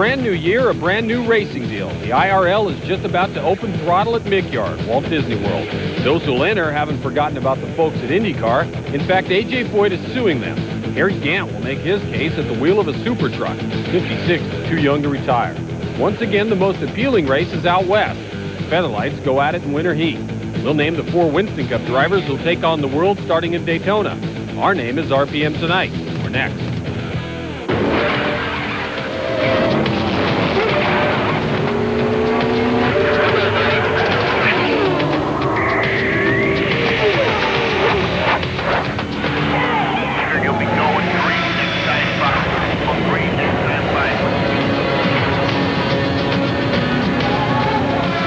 brand new year, a brand new racing deal. The IRL is just about to open throttle at Mick Walt Disney World. Those who'll enter haven't forgotten about the folks at IndyCar. In fact, A.J. Foyt is suing them. Harry Gant will make his case at the wheel of a super truck. 56 is too young to retire. Once again, the most appealing race is out west. Featherlights go at it in winter heat. We'll name the 4 Winston Cup drivers who'll take on the world starting in Daytona. Our name is RPM Tonight. We're next.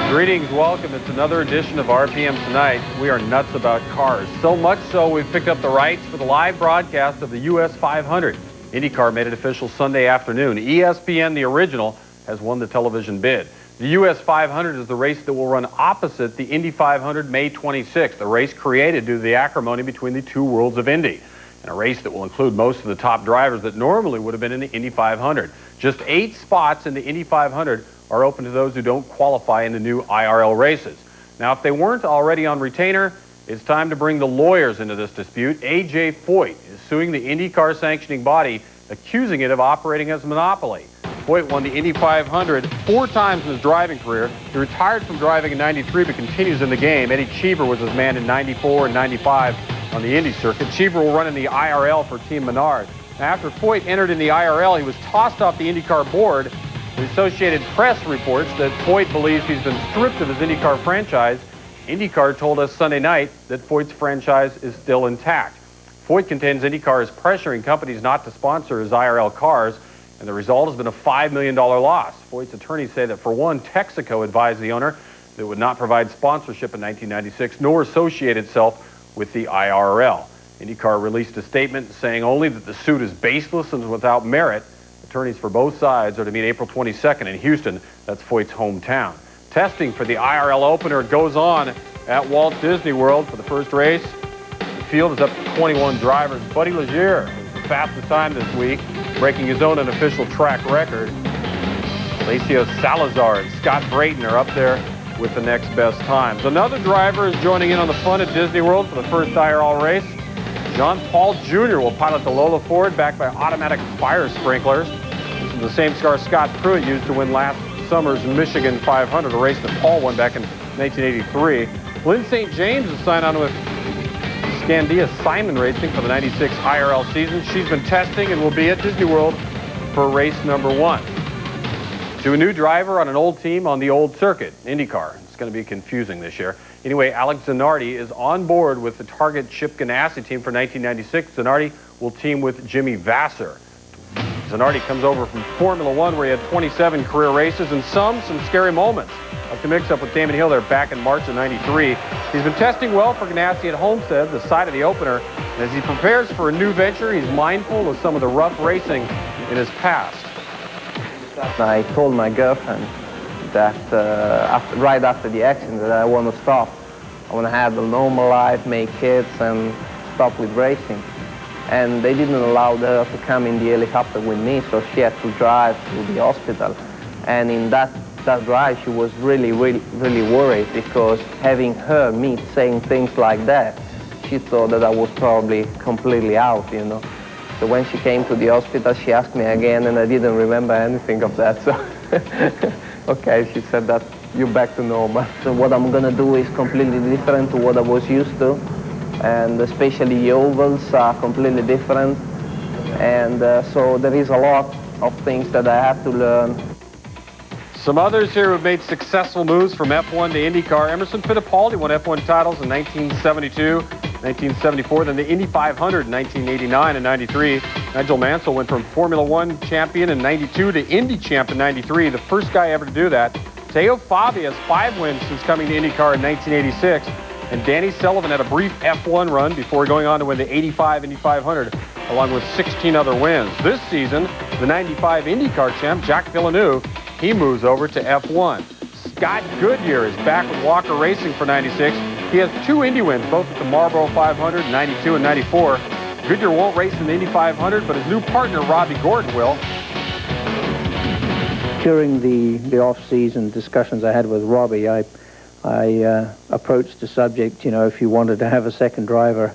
Greetings, welcome. It's another edition of RPM Tonight. We are nuts about cars. So much so we've picked up the rights for the live broadcast of the US 500. IndyCar made it official Sunday afternoon. ESPN, the original, has won the television bid. The US 500 is the race that will run opposite the Indy 500 May 26th, a race created due to the acrimony between the two worlds of Indy, and a race that will include most of the top drivers that normally would have been in the Indy 500. Just 8 spots in the Indy 500 are open to those who don't qualify in the new IRL races. Now, if they weren't already on retainer, it's time to bring the lawyers into this dispute. A.J. Foyt is suing the IndyCar sanctioning body, accusing it of operating as a monopoly. Foyt won the Indy 500 4 times in his driving career. He retired from driving in '93 but continues in the game. Eddie Cheever was his man in '94 and '95 on the Indy circuit. Cheever will run in the IRL for Team Menard. Now, after Foyt entered in the IRL, he was tossed off the IndyCar board. The Associated Press reports that Foyt believes he's been stripped of his IndyCar franchise. IndyCar told us Sunday night that Foyt's franchise is still intact. Foyt contends IndyCar is pressuring companies not to sponsor his IRL cars, and the result has been a $5 million loss. Foyt's attorneys say that, for one, Texaco advised the owner that it would not provide sponsorship in 1996, nor associate itself with the IRL. IndyCar released a statement saying only that the suit is baseless and without merit. Attorneys for both sides are to meet April 22nd in Houston. That's Foyt's hometown. Testing for the IRL opener goes on at Walt Disney World for the first race. The field is up to 21 drivers. Buddy Legier is the fastest time this week, breaking his own unofficial track record. Alessio Salazar and Scott Brayton are up there with the next best times. Another driver is joining in on the fun at Disney World for the first IRL race. John Paul Jr. will pilot the Lola Ford, backed by automatic fire sprinklers. This is the same car Scott Pruitt used to win last summer's Michigan 500, a race that Paul won back in 1983. Lynn St. James has signed on with Scandia Simon Racing for the '96 IRL season. She's been testing and will be at Disney World for race number 1. To a new driver on an old team on the old circuit, IndyCar. It's going to be confusing this year. Anyway, Alex Zanardi is on board with the Target Chip Ganassi team for 1996. Zanardi will team with Jimmy Vasser. Zanardi comes over from Formula One, where he had 27 career races and some scary moments, like the mix-up with Damon Hill there back in March of '93. He's been testing well for Ganassi at Homestead, the site of the opener. And as he prepares for a new venture, he's mindful of some of the rough racing in his past. I told my girlfriend that right after the accident that I want to stop. I want to have a normal life, make kids, and stop with racing. And they didn't allow her to come in the helicopter with me, so she had to drive to the hospital. And in that drive, she was really worried, because having her me saying things like that, she thought that I was probably completely out, you know. So when she came to the hospital, she asked me again, and I didn't remember anything of that. So, okay, she said that you're back to normal. So what I'm gonna do is completely different to what I was used to, and especially the ovals are completely different. And so there is a lot of things that I have to learn. Some others here who have made successful moves from F1 to IndyCar. Emerson Fittipaldi won F1 titles in 1972, 1974, then the Indy 500 in 1989 and 93. Nigel Mansell went from Formula One champion in 92 to Indy champ in 93, the first guy ever to do that. Teo Fabi has 5 wins since coming to IndyCar in 1986. And Danny Sullivan had a brief F1 run before going on to win the '85 Indy 500, along with 16 other wins. This season, the '95 IndyCar champ, Jacques Villeneuve, he moves over to F1. Scott Goodyear is back with Walker Racing for '96. He has 2 Indy wins, both at the Marlboro 500, '92 and '94. Goodyear won't race in the Indy 500, but his new partner, Robbie Gordon, will. During the off-season discussions I had with Robbie, I approached the subject, you know, if you wanted to have a second driver.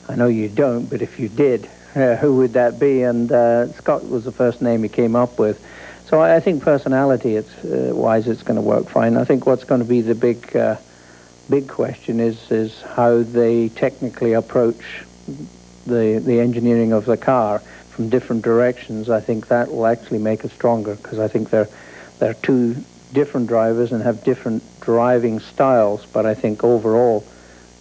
I know you don't, but if you did, who would that be? And Scott was the first name he came up with. So I think personality-wise, it's going to work fine. I think what's going to be the big question is how they technically approach the engineering of the car from different directions. I think that will actually make it stronger, because I think they're two different drivers and have different driving styles, but I think overall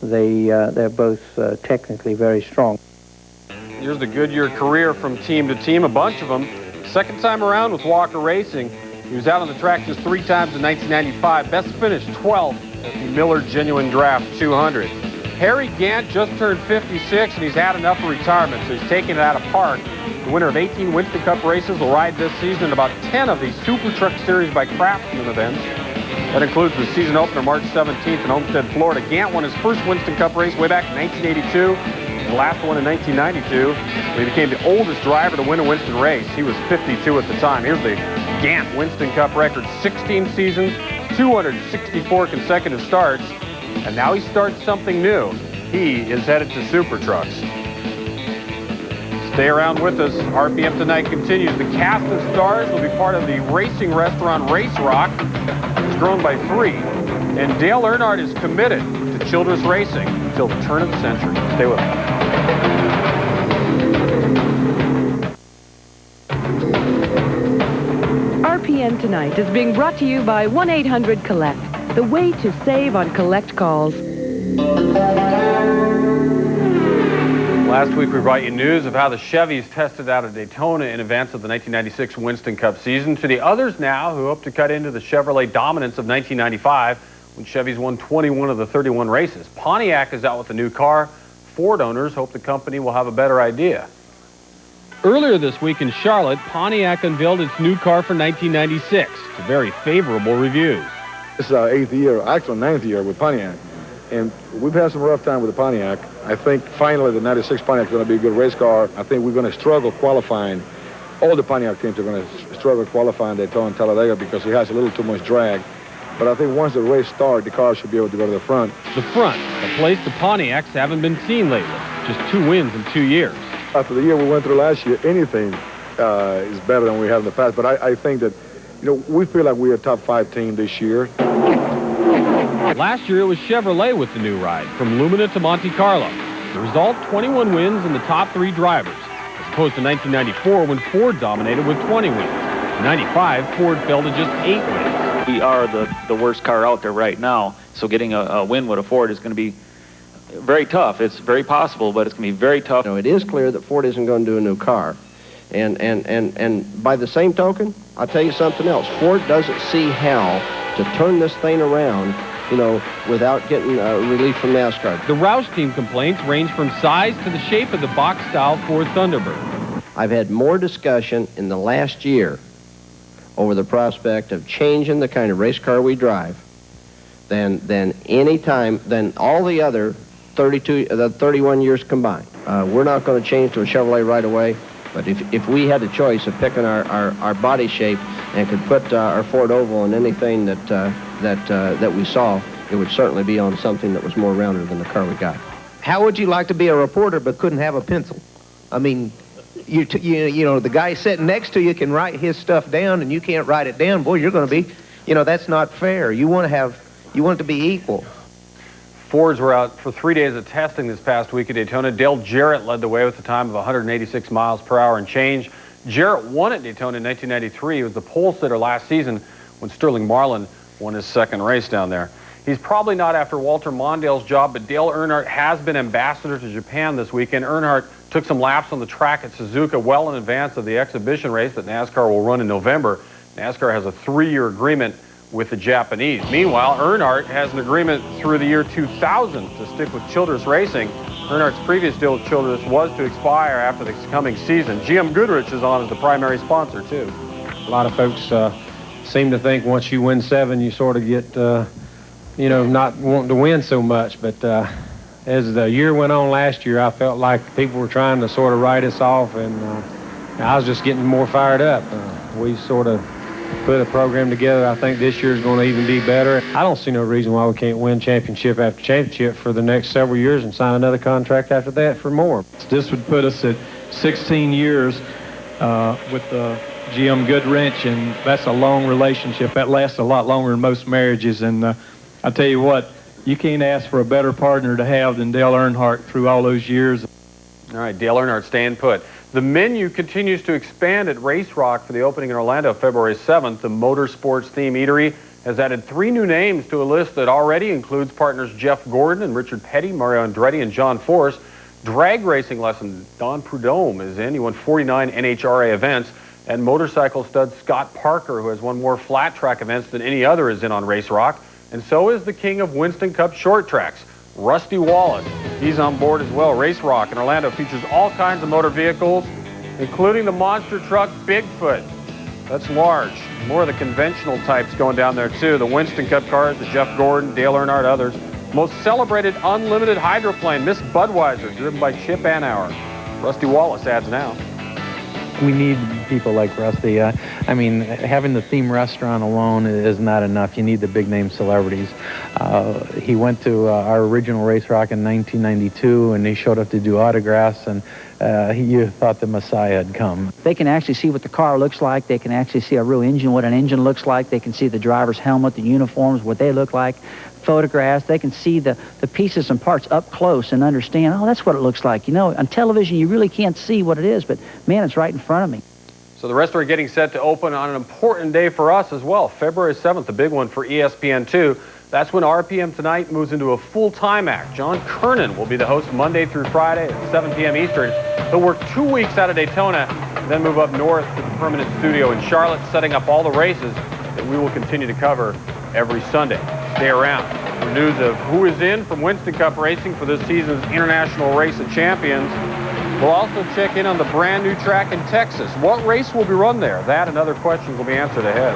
they're both technically very strong. Here's the Goodyear career from team to team, a bunch of them. Second time around with Walker Racing. He was out on the track just 3 times in 1995. Best finish 12th at the Miller Genuine Draft 200. Harry Gant just turned 56, and he's had enough of retirement, so he's taking it out of park. The winner of 18 Winston Cup races will ride this season in about 10 of these Super Truck Series by Craftsman events. That includes the season opener March 17th in Homestead, Florida. Gant won his first Winston Cup race way back in 1982, the last one in 1992. When he became the oldest driver to win a Winston race. He was 52 at the time. Here's the Gant Winston Cup record: 16 seasons, 264 consecutive starts, and now he starts something new. He is headed to Super Trucks. Stay around with us. RPM Tonight continues. The cast of stars will be part of the racing restaurant Race Rock. It's grown by 3. And Dale Earnhardt is committed to children's racing until the turn of the century. Stay with us. RPM Tonight is being brought to you by 1-800-COLLECT, the way to save on collect calls. Last week we brought you news of how the Chevys tested out at Daytona in advance of the 1996 Winston Cup season. To the others now who hope to cut into the Chevrolet dominance of 1995 when Chevys won 21 of the 31 races. Pontiac is out with a new car. Ford owners hope the company will have a better idea. Earlier this week in Charlotte, Pontiac unveiled its new car for 1996 to very favorable reviews. This is our 8th year, actually 9th year with Pontiac. And we've had some rough time with the Pontiac. I think finally the 96 Pontiac is going to be a good race car. I think we're going to struggle qualifying. All the Pontiac teams are going to struggle qualifying Daytona and Talladega because it has a little too much drag. But I think once the race starts, the car should be able to go to the front. The front, a place the Pontiacs haven't been seen lately. Just 2 wins in 2 years. After the year we went through last year, anything is better than we had in the past. But I think that, you know, we feel like we're a top 5 team this year. Last year, it was Chevrolet with the new ride, from Lumina to Monte Carlo. The result, 21 wins in the top 3 drivers, as opposed to 1994 when Ford dominated with 20 wins. In 95, Ford fell to just 8 wins. We are the worst car out there right now, so getting a win with a Ford is going to be very tough. It's very possible, but it's going to be very tough. You know, it is clear that Ford isn't going to do a new car. And by the same token, I'll tell you something else. Ford doesn't see how to turn this thing around, you know, without getting relief from NASCAR. The Roush team complaints range from size to the shape of the box-style Ford Thunderbird. I've had more discussion in the last year over the prospect of changing the kind of race car we drive than any time, than all the other 31 years combined. We're not going to change to a Chevrolet right away, but if we had the choice of picking our body shape and could put our Ford Oval on anything that we saw, it would certainly be on something that was more rounded than the car we got. How would you like to be a reporter but couldn't have a pencil? I mean, you know, the guy sitting next to you can write his stuff down and you can't write it down. Boy, you're going to be, you know, that's not fair. You want it to be equal. Fords were out for 3 days of testing this past week at Daytona. Dale Jarrett led the way with a time of 186 miles per hour and change. Jarrett won at Daytona in 1993. He was the pole sitter last season when Sterling Marlin won his second race down there. He's probably not after Walter Mondale's job, but Dale Earnhardt has been ambassador to Japan this weekend. Earnhardt took some laps on the track at Suzuka well in advance of the exhibition race that NASCAR will run in November. NASCAR has a 3-year agreement with the Japanese. Meanwhile, Earnhardt has an agreement through the year 2000 to stick with Childress Racing. Earnhardt's previous deal with Childress was to expire after the coming season. GM Goodrich is on as the primary sponsor, too. A lot of folks seem to think once you win 7, you sort of get, you know, not wanting to win so much. But as the year went on last year, I felt like people were trying to sort of write us off, and I was just getting more fired up. We sort of put a program together. I think this year is going to even be better. I don't see no reason why we can't win championship after championship for the next several years and sign another contract after that for more. This would put us at 16 years with Jim Goodwrench, and that's a long relationship. That lasts a lot longer than most marriages, and I tell you what, you can't ask for a better partner to have than Dale Earnhardt through all those years. All right, Dale Earnhardt staying put. The menu continues to expand at Race Rock for the opening in Orlando February 7th. The motorsports theme eatery has added 3 new names to a list that already includes partners Jeff Gordon and Richard Petty, Mario Andretti, and John Force. Drag racing lesson Don Prudhomme is in. He won 49 NHRA events. And motorcycle stud Scott Parker, who has won more flat track events than any other, is in on Race Rock. And so is the king of Winston Cup short tracks, Rusty Wallace. He's on board as well. Race Rock in Orlando features all kinds of motor vehicles, including the monster truck Bigfoot. That's large. More of the conventional types going down there too. The Winston Cup cars, the Jeff Gordon, Dale Earnhardt, others. Most celebrated unlimited hydroplane, Miss Budweiser, driven by Chip Anauer. Rusty Wallace adds now. We need people like Rusty. I mean, having the theme restaurant alone is not enough. You need the big name celebrities. He went to our original Race Rock in 1992, and he showed up to do autographs, and you thought the Messiah had come. They can actually see what the car looks like. They can actually see a real engine, what an engine looks like. They can see the driver's helmet, the uniforms, what they look like, photographs. They can see the pieces and parts up close and understand, oh, that's what it looks like. You know, on television, you really can't see what it is, but, man, it's right in front of me. So the restaurant getting set to open on an important day for us as well. February 7th, the big one for ESPN2. That's when RPM Tonight moves into a full-time act. John Kernan will be the host Monday through Friday at 7 p.m. Eastern. He'll work 2 weeks out of Daytona, and then move up north to the permanent studio in Charlotte, setting up all the races that we will continue to cover every Sunday. Stay around for news of who is in from Winston Cup Racing for this season's International Race of Champions. We'll also check in on the brand new track in Texas. What race will be run there? That and other questions will be answered ahead.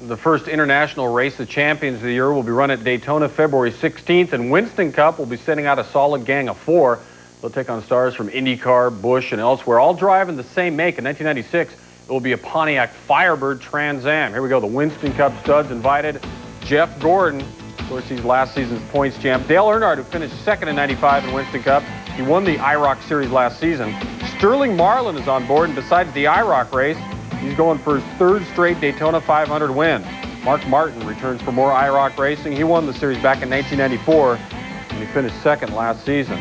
The first International Race of Champions of the year will be run at Daytona February 16th, and Winston Cup will be sending out a solid gang of 4. They'll take on stars from IndyCar, Busch, and elsewhere, all driving the same make. In 1996, it will be a Pontiac Firebird Trans Am. Here we go, the Winston Cup studs invited. Jeff Gordon, of course, he's last season's points champ. Dale Earnhardt, who finished second in 95 in Winston Cup. He won the IROC Series last season. Sterling Marlin is on board, and besides the IROC race, he's going for his 3rd straight Daytona 500 win. Mark Martin returns for more IROC racing. He won the series back in 1994, and he finished second last season.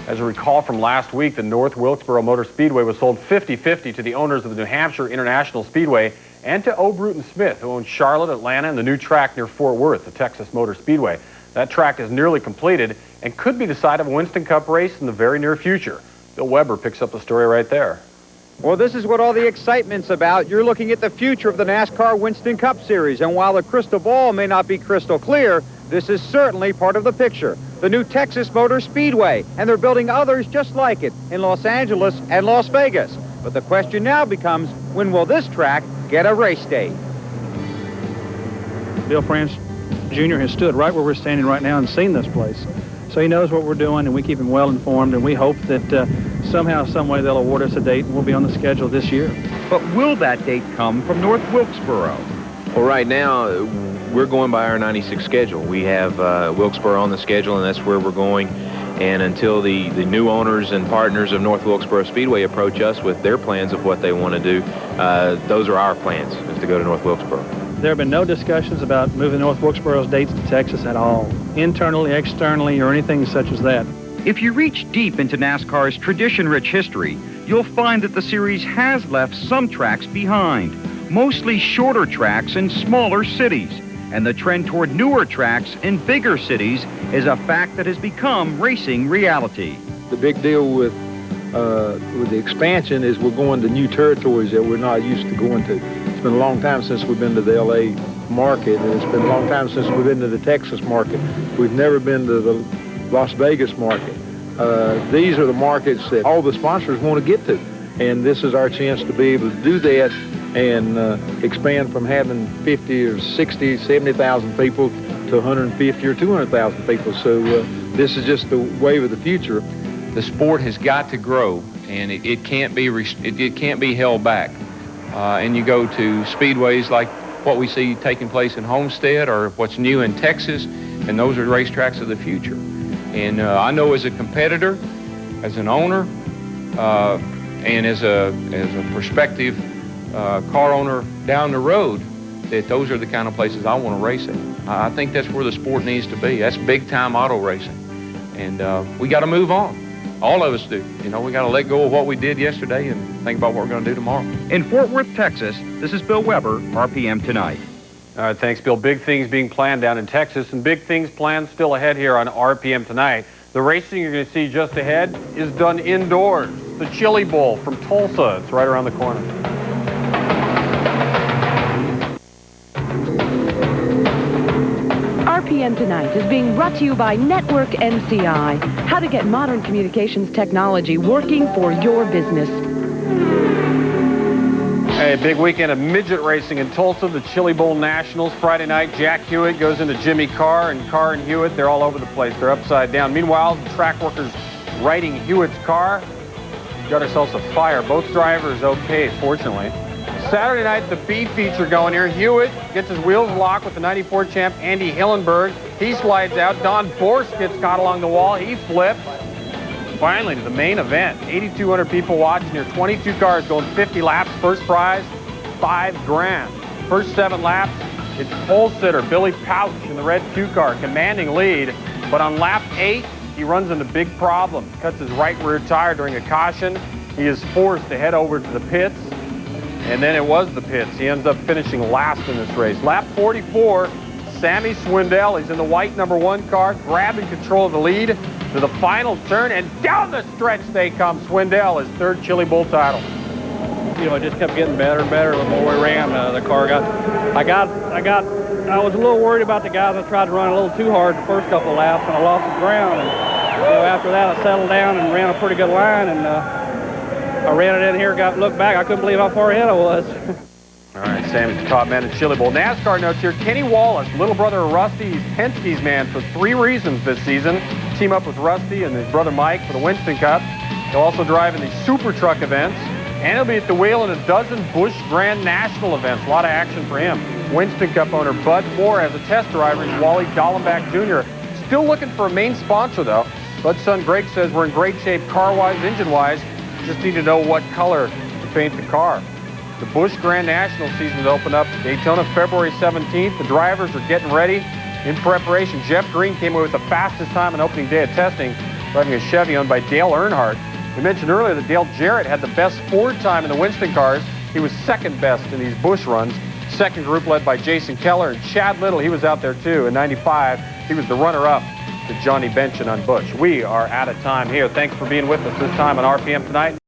As you recall from last week, the North Wilkesboro Motor Speedway was sold 50-50 to the owners of the New Hampshire International Speedway and to O. Bruton Smith, who owns Charlotte, Atlanta, and the new track near Fort Worth, the Texas Motor Speedway. That track is nearly completed and could be the site of a Winston Cup race in the very near future. Bill Weber picks up the story right there. Well, this is what all the excitement's about. You're looking at the future of the NASCAR Winston Cup Series, and while the crystal ball may not be crystal clear, this is certainly part of the picture. The new Texas Motor Speedway, and they're building others just like it in Los Angeles and Las Vegas. But the question now becomes, when will this track get a race date? Bill France Jr. has stood right where we're standing right now and seen this place. So he knows what we're doing, and we keep him well informed, and we hope that somehow, some way, they'll award us a date, and we'll be on the schedule this year. But will that date come from North Wilkesboro? Well, right now, we're going by our 96 schedule. We have Wilkesboro on the schedule, and that's where we're going. And until the new owners and partners of North Wilkesboro Speedway approach us with their plans of what they want to do, those are our plans, is to go to North Wilkesboro. There have been no discussions about moving North Wilkesboro's dates to Texas at all, internally, externally, or anything such as that. If you reach deep into NASCAR's tradition-rich history, you'll find that the series has left some tracks behind, mostly shorter tracks in smaller cities. And the trend toward newer tracks in bigger cities is a fact that has become racing reality. The big deal with the expansion is we're going to new territories that we're not used to going to. It's been a long time since we've been to the LA market, and it's been a long time since we've been to the Texas market. We've never been to the Las Vegas market. These are the markets that all the sponsors want to get to, and this is our chance to be able to do that and expand from having 50 or 60, 70,000 people to 150 or 200,000 people. So this is just the wave of the future. The sport has got to grow, and it can't be held back. and you go to speedways like what we see taking place in Homestead or what's new in Texas, and those are racetracks of the future. And I know as a competitor, as an owner, and as a prospective car owner down the road, that those are the kind of places I want to race in. I think that's where the sport needs to be. That's big-time auto racing. And we got to move on. All of us do. You know, we got to let go of what we did yesterday and think about what we're going to do tomorrow. In Fort Worth, Texas, this is Bill Weber, RPM Tonight. All right, thanks, Bill. Big things being planned down in Texas, and big things planned still ahead here on RPM Tonight. The racing you're going to see just ahead is done indoors. The Chili Bowl from Tulsa. It's right around the corner. RPM Tonight is being brought to you by Network MCI. How to get modern communications technology working for your business. Hey, big weekend of midget racing in Tulsa, the Chili Bowl Nationals. Friday night, Jack Hewitt goes into Jimmy Carr, and Carr and Hewitt, they're all over the place. They're upside down. Meanwhile, the track workers riding Hewitt's car. Got ourselves a fire. Both drivers okay, fortunately. Saturday night, the B feature going here. Hewitt gets his wheels locked with the 94 champ Andy Hillenberg. He slides out. Don Borst gets caught along the wall. He flips. Finally, to the main event. 8,200 people watching here. 22 cars going 50 laps. First prize, $5 grand. First 7 laps, it's pole sitter Billy Pouch in the red 2 car, commanding lead. But on lap 8, he runs into big problems. Cuts his right rear tire during a caution. He is forced to head over to the pits. And then it was the pits. He ends up finishing last in this race. Lap 44, Sammy Swindell. He's in the white #1 car, grabbing control of the lead to the final turn, and down the stretch they come. Swindell, his 3rd Chili Bowl title. You know, it just kept getting better and better the more we ran. The car I was a little worried about the guys. I tried to run a little too hard the first couple of laps, and I lost the ground. And you know, after that, I settled down and ran a pretty good line, and I ran it in here, looked back. I couldn't believe how far ahead I was. All right, Sammy's the top man in Chili Bowl. NASCAR notes here. Kenny Wallace, little brother of Rusty. He's Penske's man for 3 reasons this season. Team up with Rusty and his brother Mike for the Winston Cup. He'll also drive in the Super Truck events. And he'll be at the wheel in a dozen Busch Grand National events. A lot of action for him. Winston Cup owner Bud Moore as a test driver is Wally Dallenbach Jr. Still looking for a main sponsor, though. Bud's son Greg says we're in great shape car-wise, engine-wise. Just need to know what color to paint the car. The Busch Grand National season's open up Daytona February 17th. The drivers are getting ready in preparation. Jeff Green came away with the fastest time on opening day of testing, driving a Chevy owned by Dale Earnhardt. We mentioned earlier that Dale Jarrett had the best Ford time in the Winston cars. He was 2nd best in these Busch runs. Second group led by Jason Keller, and Chad Little, he was out there too in 95. He was the runner-up to Johnny Benson on Busch. We are out of time here. Thanks for being with us this time on RPM Tonight.